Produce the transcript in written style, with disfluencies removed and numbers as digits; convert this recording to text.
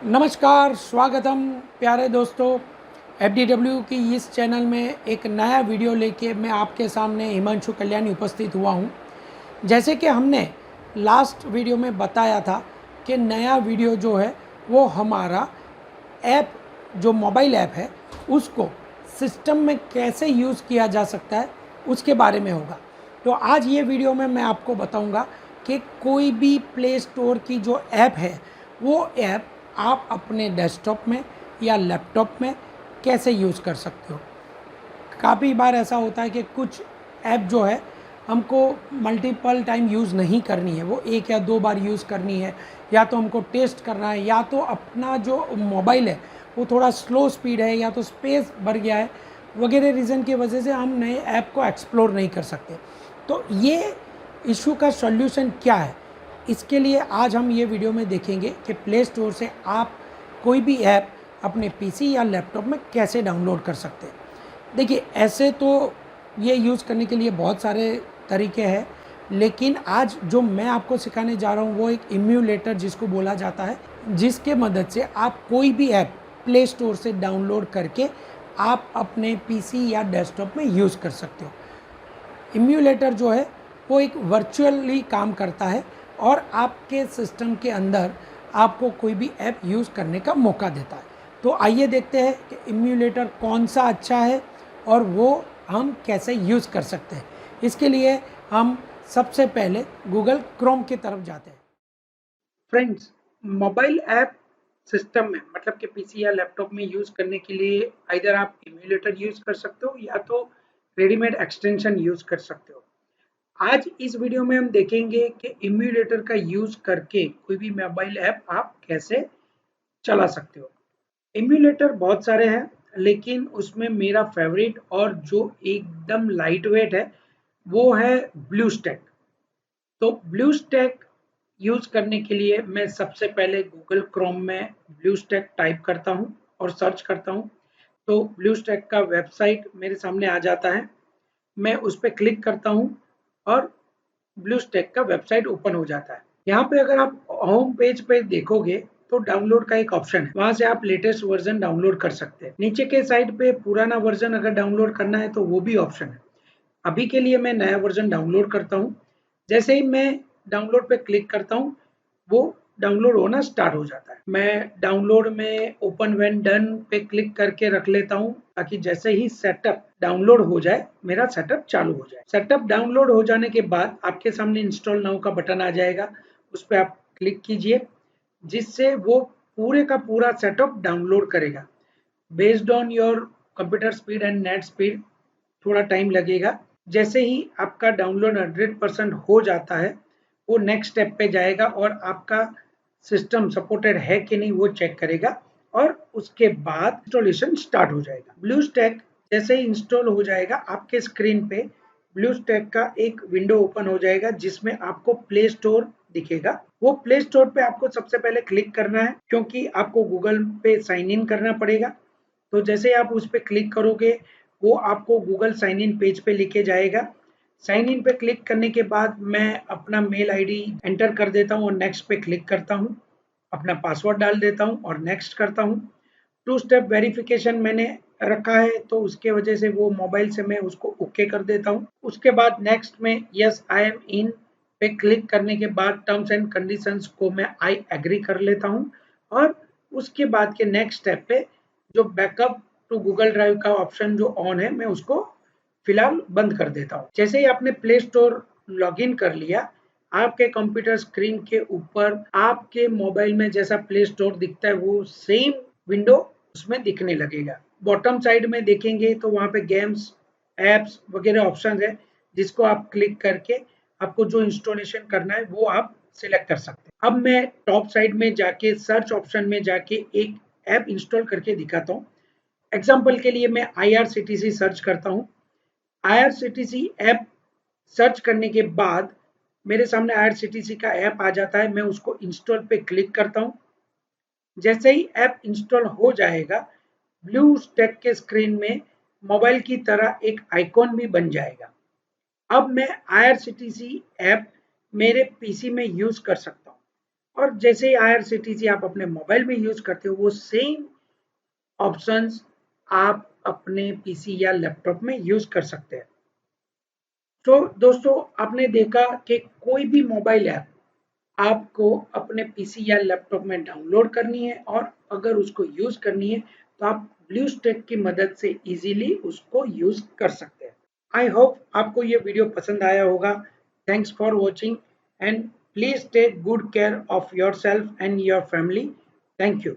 नमस्कार, स्वागतम प्यारे दोस्तों। FDW की इस चैनल में एक नया वीडियो लेके मैं आपके सामने हिमांशु कल्याणी उपस्थित हुआ हूँ। जैसे कि हमने लास्ट वीडियो में बताया था कि नया वीडियो जो है वो हमारा ऐप जो मोबाइल ऐप है उसको सिस्टम में कैसे यूज़ किया जा सकता है उसके बारे में होगा। तो आज ये वीडियो में मैं आपको बताऊंगा कि कोई भी प्ले स्टोर की जो ऐप है वो ऐप आप अपने डेस्कटॉप में या लैपटॉप में कैसे यूज़ कर सकते हो। काफ़ी बार ऐसा होता है कि कुछ ऐप जो है हमको मल्टीपल टाइम यूज़ नहीं करनी है, वो एक या दो बार यूज़ करनी है, या तो हमको टेस्ट करना है, या तो अपना जो मोबाइल है वो थोड़ा स्लो स्पीड है, या तो स्पेस भर गया है, वगैरह रीज़न की वजह से हम नए ऐप को एक्सप्लोर नहीं कर सकते। तो ये इशू का सॉल्यूशन क्या है, इसके लिए आज हम ये वीडियो में देखेंगे कि प्ले स्टोर से आप कोई भी ऐप अपने पीसी या लैपटॉप में कैसे डाउनलोड कर सकते हैं। देखिए, ऐसे तो ये यूज़ करने के लिए बहुत सारे तरीके हैं, लेकिन आज जो मैं आपको सिखाने जा रहा हूँ वो एक इम्यूलेटर जिसको बोला जाता है, जिसके मदद से आप कोई भी ऐप प्ले स्टोर से डाउनलोड करके आप अपने पीसी या डेस्कटॉप में यूज़ कर सकते हो। इम्यूलेटर जो है वो एक वर्चुअली काम करता है और आपके सिस्टम के अंदर आपको कोई भी ऐप यूज़ करने का मौका देता है। तो आइए देखते हैं कि इम्यूलेटर कौन सा अच्छा है और वो हम कैसे यूज़ कर सकते हैं। इसके लिए हम सबसे पहले गूगल क्रोम की तरफ जाते हैं। फ्रेंड्स, मोबाइल ऐप सिस्टम में मतलब कि पीसी या लैपटॉप में यूज़ करने के लिए आइदर आप इम्यूलेटर यूज़ कर सकते हो या तो रेडीमेड एक्सटेंशन यूज़ कर सकते हो। आज इस वीडियो में हम देखेंगे कि इम्यूलेटर का यूज़ करके कोई भी मोबाइल ऐप आप कैसे चला सकते हो। इम्यूलेटर बहुत सारे हैं, लेकिन उसमें मेरा फेवरेट और जो एकदम लाइट वेट है वो है ब्लूस्टैक। तो ब्लूस्टैक यूज़ करने के लिए मैं सबसे पहले गूगल क्रोम में ब्लूस्टैक टाइप करता हूँ और सर्च करता हूँ। तो ब्लूस्टैक का वेबसाइट मेरे सामने आ जाता है। मैं उस पर क्लिक करता हूँ और ब्लूस्टैक का वेबसाइट ओपन हो जाता है। यहाँ पे अगर आप होम पेज पे देखोगे तो डाउनलोड का एक ऑप्शन है, वहां से आप लेटेस्ट वर्जन डाउनलोड कर सकते हैं। नीचे के साइड पे पुराना वर्जन अगर डाउनलोड करना है तो वो भी ऑप्शन है। अभी के लिए मैं नया वर्जन डाउनलोड करता हूँ। जैसे ही मैं डाउनलोड पे क्लिक करता हूँ वो डाउनलोड होना स्टार्ट हो जाता है। मैं डाउनलोड में ओपन व्हेन डन पे क्लिक करके रख लेता हूँ ताकि जैसे ही सेटअप डाउनलोड हो जाए मेरा सेटअप चालू हो जाए। सेटअप डाउनलोड हो जाने के बाद आपके सामने इंस्टॉल नाउ का बटन आ जाएगा, उस पर आप क्लिक कीजिए, जिससे वो पूरे का पूरा सेटअप डाउनलोड करेगा। Based on your computer speed and net speed थोड़ा टाइम लगेगा। जैसे ही आपका डाउनलोड 100% हो जाता है वो नेक्स्ट स्टेप पे जाएगा और आपका सिस्टम सपोर्टेड है कि नहीं वो चेक करेगा और उसके बाद इंस्टॉलेशन स्टार्ट हो जाएगा। ब्लूस्टैक जैसे ही इंस्टॉल हो जाएगा आपके स्क्रीन पे ब्लूस्टैक का एक विंडो ओपन हो जाएगा जिसमें आपको प्ले स्टोर दिखेगा। वो प्ले स्टोर पे आपको सबसे पहले क्लिक करना है क्योंकि आपको गूगल पे साइन इन करना पड़ेगा। तो जैसे आप उस पर क्लिक करोगे वो आपको गूगल साइन इन पेज पे लेके जाएगा। साइन इन पे क्लिक करने के बाद मैं अपना मेल आईडी एंटर कर देता हूँ और नेक्स्ट पे क्लिक करता हूँ। अपना पासवर्ड डाल देता हूँ और नेक्स्ट करता हूँ। टू स्टेप वेरिफिकेशन मैंने रखा है तो उसके वजह से वो मोबाइल से मैं उसको ओके कर देता हूँ। उसके बाद नेक्स्ट में यस आई एम इन पे क्लिक करने के बाद टर्म्स एंड कंडीशंस को मैं आई एग्री कर लेता हूँ और उसके बाद के नेक्स्ट स्टेप पे जो बैकअप टू गूगल ड्राइव का ऑप्शन जो ऑन है मैं उसको फिलहाल बंद कर देता हूँ। जैसे ही आपने प्ले स्टोर लॉग इन कर लिया, आपके कंप्यूटर स्क्रीन के ऊपर आपके मोबाइल में जैसा प्ले स्टोर दिखता है वो सेम विंडो उसमें दिखने लगेगा। बॉटम साइड में देखेंगे तो वहां पे गेम्स, एप्स वगैरह ऑप्शन है जिसको आप क्लिक करके आपको जो इंस्टॉलेशन करना है वो आप सिलेक्ट कर सकते हैं। अब मैं टॉप साइड में जाके सर्च ऑप्शन में जाके एक ऐप इंस्टॉल करके दिखाता हूँ। एग्जाम्पल के लिए मैं IRCTC सर्च करता हूँ। IRCTC ऐप सर्च करने के बाद मेरे सामने IRCTC का ऐप आ जाता है। मैं उसको इंस्टॉल पे क्लिक करता हूँ। जैसे ही ऐप इंस्टॉल हो जाएगा ब्लू स्टैक के स्क्रीन में मोबाइल की तरह एक आइकॉन भी बन जाएगा। अब मैं IRCTC ऐप मेरे पीसी में यूज कर सकता हूँ और जैसे IRCTC आप अपने मोबाइल में यूज करते हो वो सेम ऑप्शंस आप अपने पीसी या लैपटॉप में यूज कर सकते हैं। तो दोस्तों आपने देखा कि कोई भी मोबाइल ऐप आपको अपने पीसी या लैपटॉप में डाउनलोड करनी है और अगर उसको यूज करनी है तो आप ब्लूस्टैक की मदद से इजीली उसको यूज कर सकते हैं। आई होप आपको ये वीडियो पसंद आया होगा। Thanks for watching and please take good care of yourself and your family. Thank you.